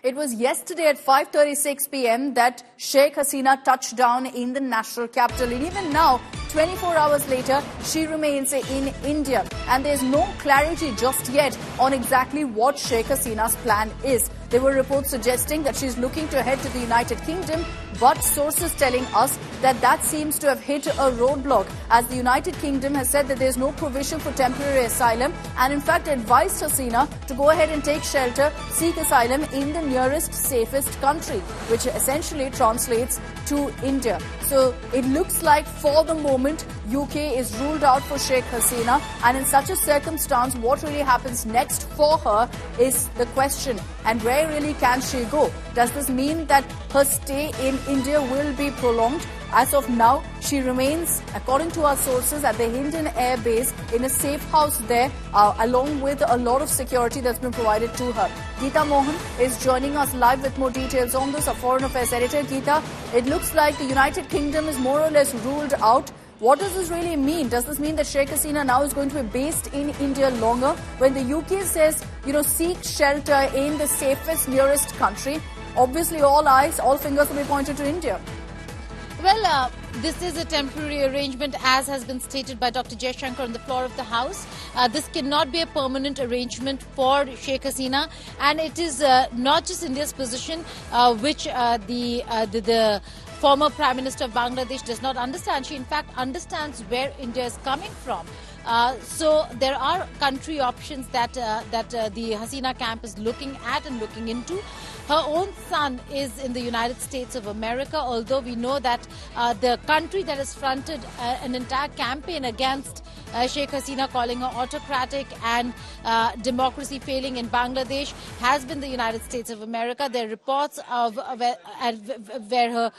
It was yesterday at 5:36 p.m. that Sheikh Hasina touched down in the national capital. And even now, 24 hours later, she remains in India. And there's no clarity just yet on exactly what Sheikh Hasina's plan is. There were reports suggesting that she's looking to head to the United Kingdom, but sources telling us that seems to have hit a roadblock, as the United Kingdom has said that there's no provision for temporary asylum and in fact advised Hasina to go ahead and take shelter, seek asylum in the nearest safest country, which essentially translates to India. So it looks like for the moment UK is ruled out for Sheikh Hasina, and in such a circumstance what really happens next for her is the question. And where really can she go? Does this mean that her stay in India will be prolonged? As of now, she remains, according to our sources, at the Hindon Air Base in a safe house there, along with a lot of security that's been provided to her. Geeta Mohan is joining us live with more details on this, our Foreign Affairs editor. Geeta, it looks like the United Kingdom is more or less ruled out. What does this really mean? Does this mean that Sheikh Hasina now is going to be based in India longer? When the UK says, seek shelter in the safest, nearest country, obviously all eyes, all fingers will be pointed to India. Well, this is a temporary arrangement, as has been stated by Dr. Jaishankar on the floor of the House. This cannot be a permanent arrangement for Sheikh Hasina, and it is not just India's position, which the former Prime Minister of Bangladesh does not understand. She, in fact, understands where India is coming from. So there are country options that the Hasina camp is looking at and looking into. Her own son is in the United States of America, although we know that the country that has fronted an entire campaign against Sheikh Hasina, calling her autocratic and democracy failing in Bangladesh, has been the United States of America. There are reports of where her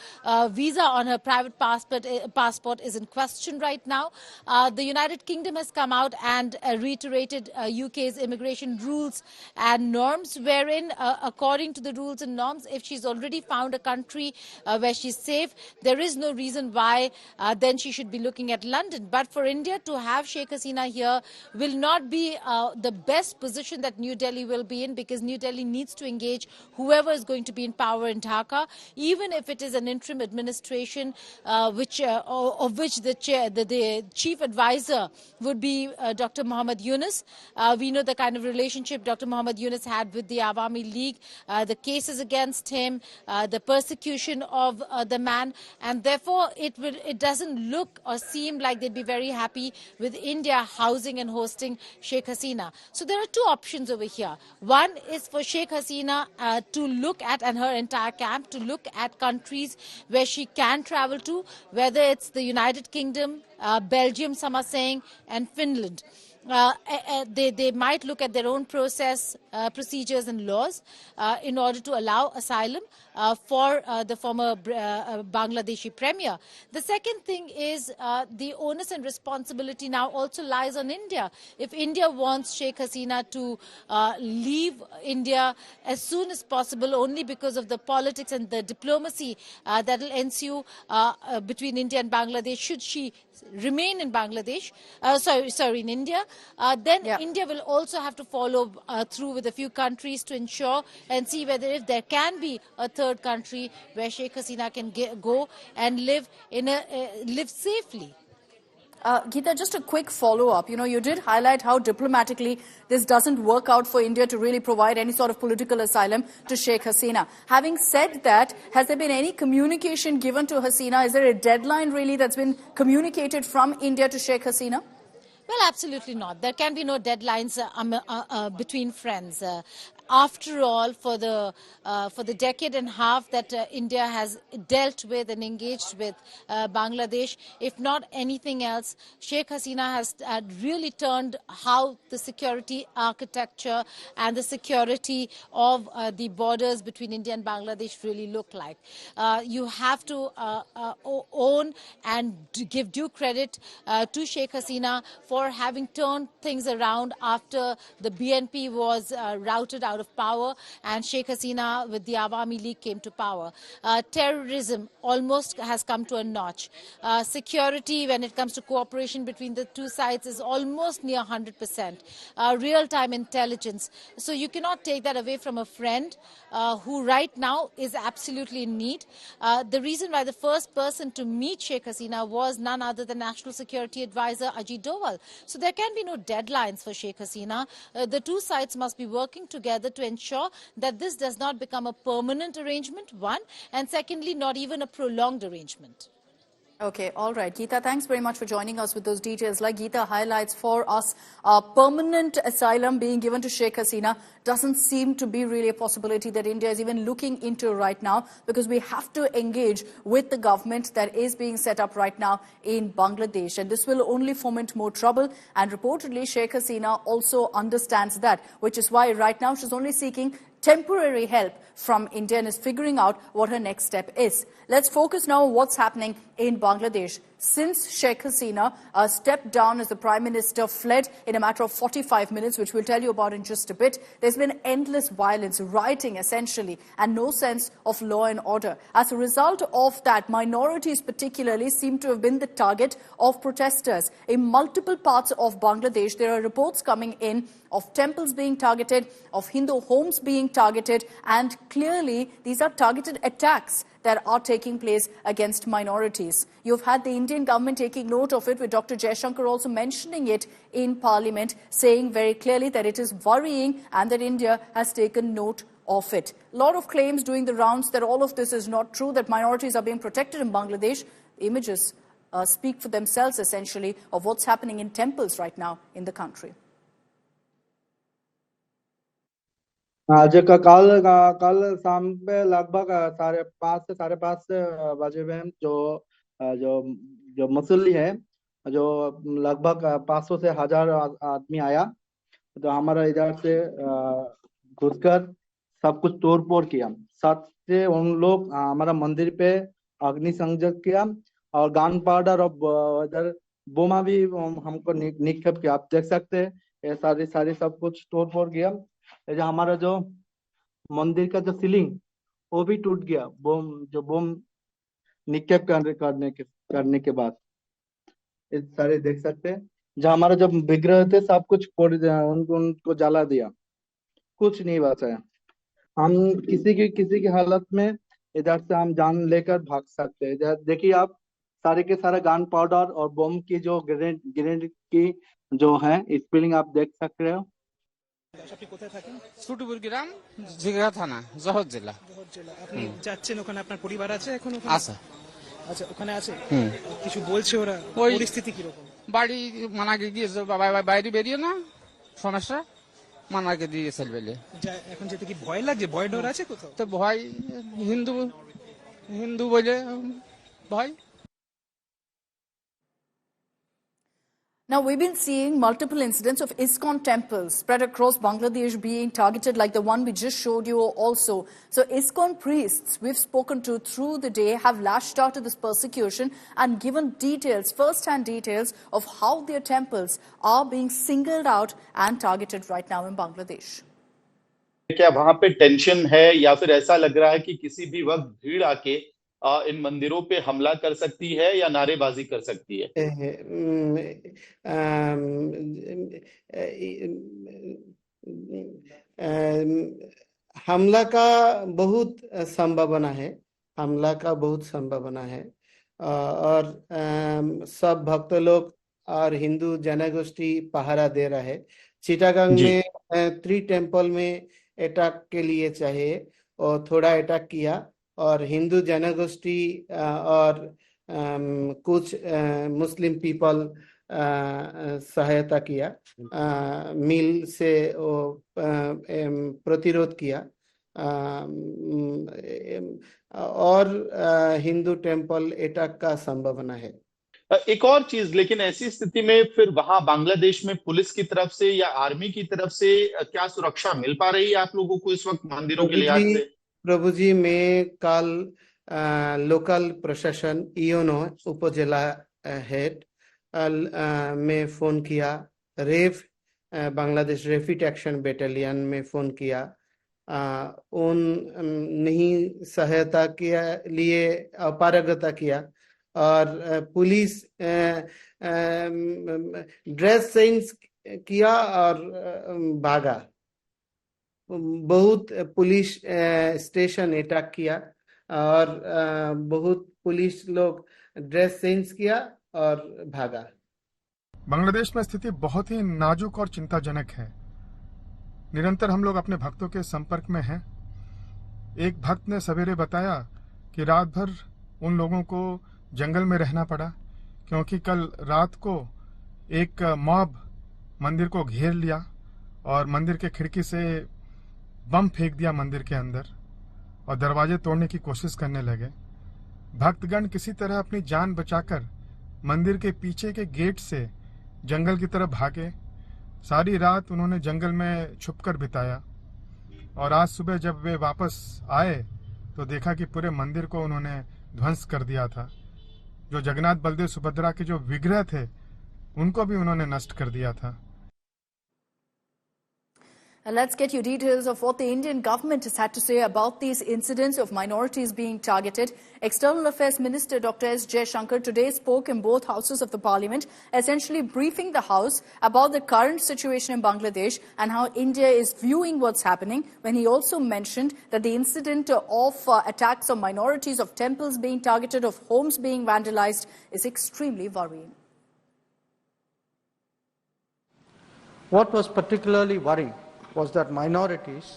visa on her private passport is in question right now. The United Kingdom has come out and reiterated UK's immigration rules and norms, wherein, according to the rules and norms, if she's already found a country where she's safe, there is no reason why then she should be looking at London. But for India to have Sheikh Hasina here will not be the best position that New Delhi will be in, because New Delhi needs to engage whoever is going to be in power in Dhaka, even if it is an interim administration of which the chief advisor would be Dr. Muhammad Yunus. We know the kind of relationship Dr. Muhammad Yunus had with the Awami League, the cases against him, the persecution of the man, and therefore it doesn't look or seem like they'd be very happy with India housing and hosting Sheikh Hasina. So there are two options over here. One is for Sheikh Hasina to look at, and her entire camp, to look at countries where she can travel to, whether it's the United Kingdom, Belgium, some are saying, and Finland. They might look at their own procedures and laws in order to allow asylum for the former Bangladeshi premier. The second thing is the onus and responsibility now also lies on India. If India wants Sheikh Hasina to leave India as soon as possible, only because of the politics and the diplomacy that will ensue between India and Bangladesh, should she remain in Bangladesh, in India, then India will also have to follow through with a few countries to ensure and see whether if there can be a third country where Sheikh Hasina can go and live safely. Geeta, just a quick follow-up. You did highlight how diplomatically this doesn't work out for India to really provide any sort of political asylum to Sheikh Hasina. Having said that, has there been any communication given to Hasina? Is there a deadline really that's been communicated from India to Sheikh Hasina? Well, absolutely not. There can be no deadlines between friends. After all, for the decade and a half that India has dealt with and engaged with Bangladesh, if not anything else, Sheikh Hasina has really turned how the security architecture and the security of the borders between India and Bangladesh really look like. You have to own and give due credit to Sheikh Hasina for having turned things around after the BNP was routed out out of power, and Sheikh Hasina with the Awami League came to power. Terrorism almost has come to a notch. Security, when it comes to cooperation between the two sides, is almost near 100%. Real-time intelligence. So you cannot take that away from a friend who right now is absolutely in need. The reason why the first person to meet Sheikh Hasina was none other than National Security Advisor Ajit Doval. So there can be no deadlines for Sheikh Hasina. The two sides must be working together to ensure that this does not become a permanent arrangement, one, and secondly, not even a prolonged arrangement. Okay, all right. Geeta, thanks very much for joining us with those details. Like Geeta highlights for us, permanent asylum being given to Sheikh Hasina doesn't seem to be really a possibility that India is even looking into right now, because we have to engage with the government that is being set up right now in Bangladesh. And this will only foment more trouble. And reportedly, Sheikh Hasina also understands that, which is why right now she's only seeking temporary help from India and is figuring out what her next step is. Let's focus now on what's happening in Bangladesh. Since Sheikh Hasina stepped down as the Prime Minister, fled in a matter of 45 minutes, which we'll tell you about in just a bit, there's been endless violence, rioting essentially, and no sense of law and order. As a result of that, minorities particularly seem to have been the target of protesters. In multiple parts of Bangladesh, there are reports coming in of temples being targeted, of Hindu homes being targeted, and clearly these are targeted attacks that are taking place against minorities. You've had the Indian government taking note of it, with Dr. Jaishankar also mentioning it in Parliament, saying very clearly that it is worrying and that India has taken note of it. A lot of claims doing the rounds that all of this is not true, that minorities are being protected in Bangladesh. Images speak for themselves, essentially, of what's happening in temples right now in the country. आज का कल शाम पे लगभग 5:30 से 5:30 बजे में जो जो जो मसूली है, जो लगभग 500 से 1000 आदमी आया, तो हमारा इधर से घुसकर सब कुछ तोड़ फोड़ किया। साथ से उन लोग हमारा मंदिर पे अग्नि संयोग किया और गन पाउडर और इधर बोमा भी हमको निक्षेप किया। आप देख सकते हैं ये सारी सब कुछ तोड़ फोड़ किया। जो हमारा जो मंदिर का जो सीलिंग वो भी टूट गया, बोम निक्षेप करने के बाद। ये सारे देख सकते हैं, जो हमारा जो विग्रह थे सब कुछ उनको जला दिया, कुछ नहीं बचा। हम किसी की हालत में इधर से हम जान लेकर भाग सकते हैं। देखिए आप सारे के सारा गन पाउडर और बम की जो ग्रेनेड की जो है स्पेलिंग आप देख सकते हो। আপনি কোথায় থাকেন? ছুটুপুর গ্রাম, জিগরা থানা, জহর জেলা। আপনি যাচ্ছেন ওখানে, আপনার পরিবার আছে এখন ওখানে? আছে। আচ্ছা, ওখানে আছে। কিছু বলছে ওরা? পরিস্থিতি কি রকম? বাড়ি মানাকে দিয়েছে, বাইরে বেরিয়ে না, সমস্যা মানাকে দিয়ে চলে বেলে। এখন যেতে কি ভয় লাগছে? ভয় ডর আছে কোথাও? তো ভয়, হিন্দু বলে ভয়। Now, we've been seeing multiple incidents of ISKCON temples spread across Bangladesh being targeted, like the one we just showed you also. So ISKCON priests we've spoken to through the day have lashed out at this persecution and given details, first-hand details of how their temples are being singled out and targeted right now in Bangladesh. क्या वहां पे tension है या फिर ऐसा लग रहा है कि किसी भी वक्त भीड़ आके इन मंदिरों पे हमला कर सकती है या नारेबाजी कर सकती है? हमला का बहुत संभावना है और सब भक्त लोग और हिंदू जनगोष्ठी पहरा दे रहा है। चिटागंग में 3 टेम्पल में अटैक के लिए चाहिए और थोड़ा अटैक किया, और हिंदू जनगोष्ठी और कुछ मुस्लिम पीपल सहायता किया, मिल से वो प्रतिरोध किया और हिंदू टेम्पल अटैक का संभावना है। एक और चीज, लेकिन ऐसी स्थिति में फिर वहां बांग्लादेश में पुलिस की तरफ से या आर्मी की तरफ से क्या सुरक्षा मिल पा रही है आप लोगों को इस वक्त मंदिरों के लिहाज से? प्रभु जी, मैं कल लोकल प्रशासन ईओनो उपजिला हेड में फोन किया, बांग्लादेश रैपिड एक्शन बटालियन में फोन किया, उन नहीं सहायता के लिए अपारगता किया और पुलिस ड्रेस चेंज किया और भागा। बहुत पुलिस स्टेशन अटैक किया और बहुत पुलिस लोग ड्रेस चेंज किया और भागा। बांग्लादेश में स्थिति बहुत ही नाजुक और चिंताजनक है। निरंतर हम लोग अपने भक्तों के संपर्क में हैं। एक भक्त ने सवेरे बताया कि रात भर उन लोगों को जंगल में रहना पड़ा क्योंकि कल रात को एक मॉब मंदिर को घेर लिया और मंदिर के खिड़की से बम फेंक दिया मंदिर के अंदर और दरवाजे तोड़ने की कोशिश करने लगे। भक्तगण किसी तरह अपनी जान बचाकर मंदिर के पीछे के गेट से जंगल की तरफ भागे। सारी रात उन्होंने जंगल में छुपकर बिताया और आज सुबह जब वे वापस आए तो देखा कि पूरे मंदिर को उन्होंने ध्वंस कर दिया था। जो जगन्नाथ बलदेव सुभद्रा के जो विग्रह थे उनको भी उन्होंने नष्ट कर दिया था। And let's get you details of what the Indian government has had to say about these incidents of minorities being targeted. External Affairs Minister Dr. S. Jaishankar today spoke in both houses of the parliament, essentially briefing the House about the current situation in Bangladesh and how India is viewing what's happening, when he also mentioned that the incident of attacks on minorities, of temples being targeted, of homes being vandalized is extremely worrying. What was particularly worrying was that minorities,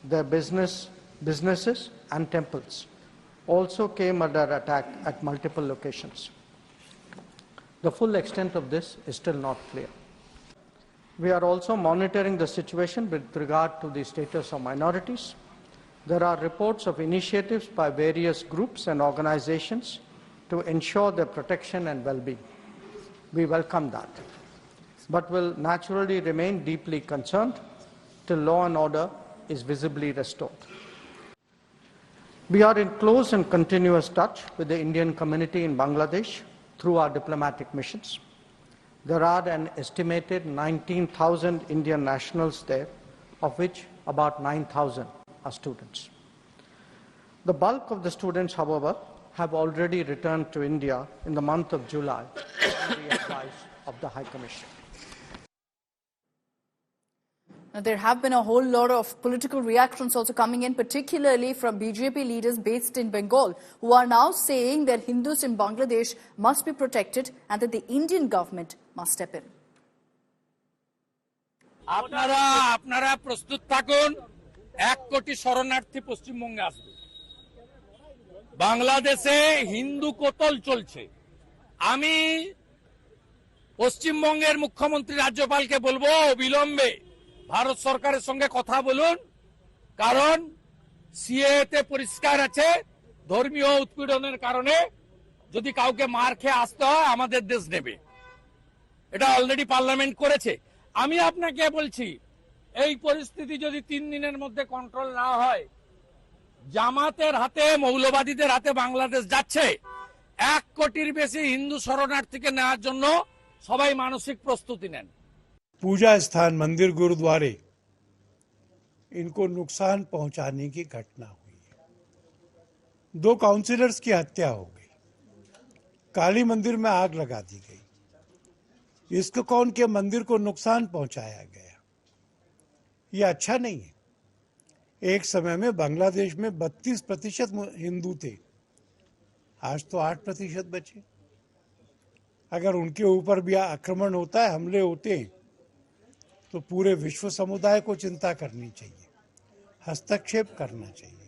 their businesses and temples also came under attack at multiple locations. The full extent of this is still not clear. We are also monitoring the situation with regard to the status of minorities. There are reports of initiatives by various groups and organizations to ensure their protection and well-being. We welcome that, but will naturally remain deeply concerned till law and order is visibly restored. We are in close and continuous touch with the Indian community in Bangladesh through our diplomatic missions. There are an estimated 19,000 Indian nationals there, of which about 9,000 are students. The bulk of the students, however, have already returned to India in the month of July on the advice of the High Commission. Now, there have been a whole lot of political reactions also coming in, particularly from BJP leaders based in Bengal, who are now saying that Hindus in Bangladesh must be protected and that the Indian government must step in. আপনারা প্রস্তুত থাকুন, 1 কোটি শরণার্থী পশ্চিমবঙ্গে আসবে। বাংলাদেশে হিন্দু কোতল চলছে। আমি পশ্চিমবঙ্গের মুখ্যমন্ত্রী রাজ্যপালকে বলবো অবিলম্বে ভারত সরকারের সঙ্গে কথা বলুন, কারণ সিএতে পরিষ্কার আছে ধর্মীয় উৎপীড়নের কারণে যদি কাউকে মার খেয়ে আসতে হয় আমাদের দেশ নেবে। এটা অলরেডি পার্লামেন্ট করেছে। আমি আপনাকে বলছি এই পরিস্থিতি যদি 3 দিনের মধ্যে কন্ট্রোল না হয়, জামাতের হাতে, মৌলবাদীদের হাতে বাংলাদেশ যাচ্ছে। 1 কোটির বেশি হিন্দু শরণার্থীকে নেওয়ার জন্য সবাই মানসিক প্রস্তুতি নেন। पूजा स्थान, मंदिर, गुरुद्वारे, इनको नुकसान पहुंचाने की घटना हुई है। 2 काउंसिलर्स की हत्या हो गई, काली मंदिर में आग लगा दी गई। इसको कौन के मंदिर को नुकसान पहुंचाया गया, ये अच्छा नहीं है। एक समय में बांग्लादेश में 32% हिंदू थे, आज तो 8% बचे। अगर उनके ऊपर भी आक्रमण होता है, हमले होते हैं, तो पूरे विश्व समुदाय को चिंता करनी चाहिए, हस्तक्षेप करना चाहिए।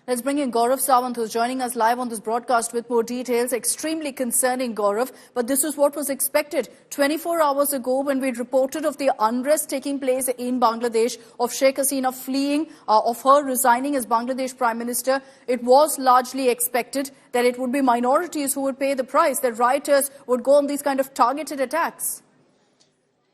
Let's bring in Gaurav Sawant, who's joining us live on this broadcast with more details. Extremely concerning, Gaurav, but this is what was expected 24 hours ago when we reported of the unrest taking place in Bangladesh, of Sheikh Hasina fleeing, of her resigning as Bangladesh Prime Minister. It was largely expected that it would be minorities who would pay the price, that rioters would go on these kind of targeted attacks.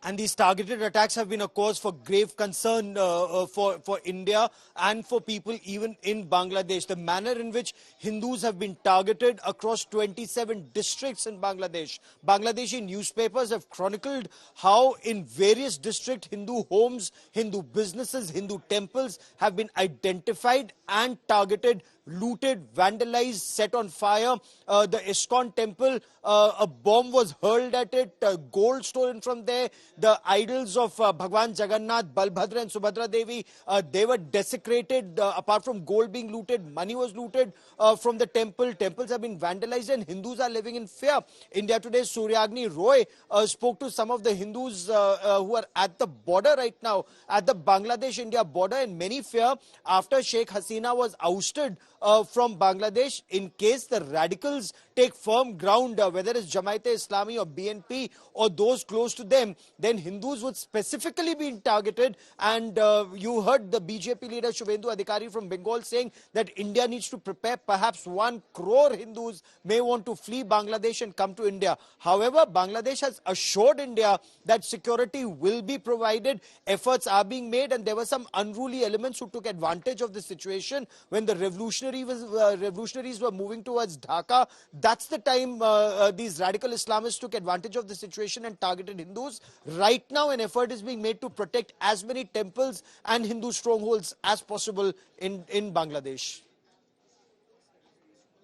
And these targeted attacks have been a cause for grave concern for India and for people even in Bangladesh. The manner in which Hindus have been targeted across 27 districts in Bangladesh. Bangladeshi newspapers have chronicled how in various districts Hindu homes, Hindu businesses, Hindu temples have been identified and targeted, looted, vandalized, set on fire. The ISKCON temple, a bomb was hurled at it, gold stolen from there. The idols of Bhagwan Jagannath, Balbhadra and Subhadra Devi, they were desecrated. Apart from gold being looted, money was looted from the temple. Temples have been vandalized and Hindus are living in fear. India Today's Suryagni Roy spoke to some of the Hindus who are at the border right now, at the Bangladesh-India border, and many fear after Sheikh Hasina was ousted from Bangladesh. In case the radicals take firm ground, whether it's Jamaat-e-Islami or BNP or those close to them, then Hindus would specifically be targeted. And you heard the BJP leader Shubhendu Adhikari from Bengal saying that India needs to prepare. Perhaps 1 crore Hindus may want to flee Bangladesh and come to India. However, Bangladesh has assured India that security will be provided. Efforts are being made, and there were some unruly elements who took advantage of the situation when the revolutionaries were moving towards Dhaka. That's the time these radical Islamists took advantage of the situation and targeted Hindus. Right now, an effort is being made to protect as many temples and Hindu strongholds as possible in Bangladesh.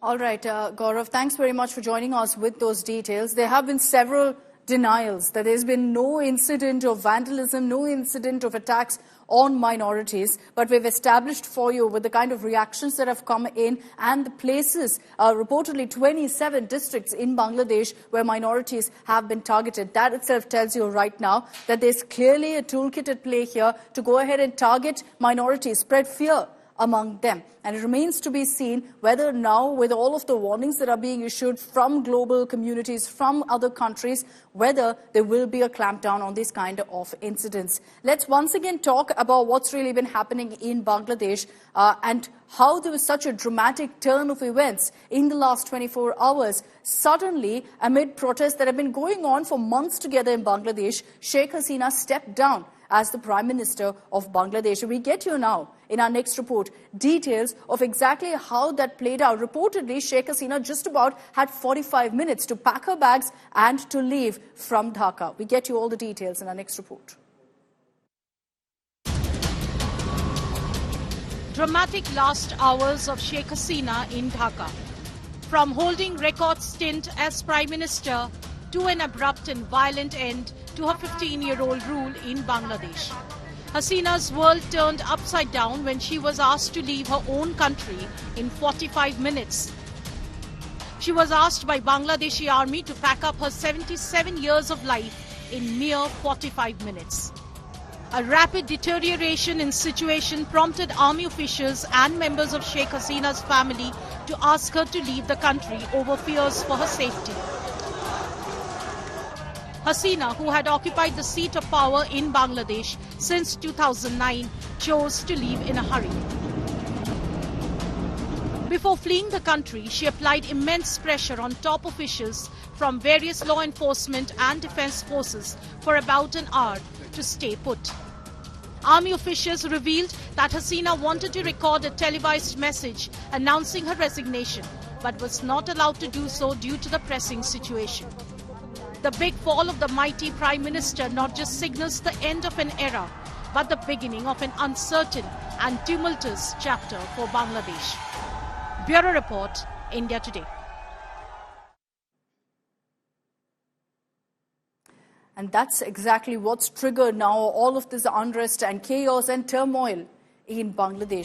All right, Gaurav, thanks very much for joining us with those details. There have been several denials that there's been no incident of vandalism, no incident of attacks on minorities, but we've established for you with the kind of reactions that have come in and the places, reportedly 27 districts in Bangladesh where minorities have been targeted. That itself tells you right now that there's clearly a toolkit at play here to go ahead and target minorities, spread fear among them. And it remains to be seen whether now, with all of the warnings that are being issued from global communities, from other countries, whether there will be a clampdown on these kind of incidents. Let's once again talk about what's really been happening in Bangladesh and how there was such a dramatic turn of events in the last 24 hours. Suddenly, amid protests that have been going on for months together in Bangladesh, Sheikh Hasina stepped down as the Prime Minister of Bangladesh. We get you now, in our next report, details of exactly how that played out. Reportedly, Sheikh Hasina just about had 45 minutes to pack her bags and to leave from Dhaka. We get you all the details in our next report. Dramatic last hours of Sheikh Hasina in Dhaka. From holding record stint as Prime Minister to an abrupt and violent end to her 15-year-old rule in Bangladesh. Hasina's world turned upside down when she was asked to leave her own country in 45 minutes. She was asked by Bangladeshi army to pack up her 77 years of life in mere 45 minutes. A rapid deterioration in situation prompted army officials and members of Sheikh Hasina's family to ask her to leave the country over fears for her safety. Hasina, who had occupied the seat of power in Bangladesh since 2009, chose to leave in a hurry. Before fleeing the country, she applied immense pressure on top officials from various law enforcement and defense forces for about an hour to stay put. Army officials revealed that Hasina wanted to record a televised message announcing her resignation, but was not allowed to do so due to the pressing situation. The big fall of the mighty Prime Minister not just signals the end of an era, but the beginning of an uncertain and tumultuous chapter for Bangladesh. Bureau Report, India Today. And that's exactly what's triggered now all of this unrest and chaos and turmoil in Bangladesh.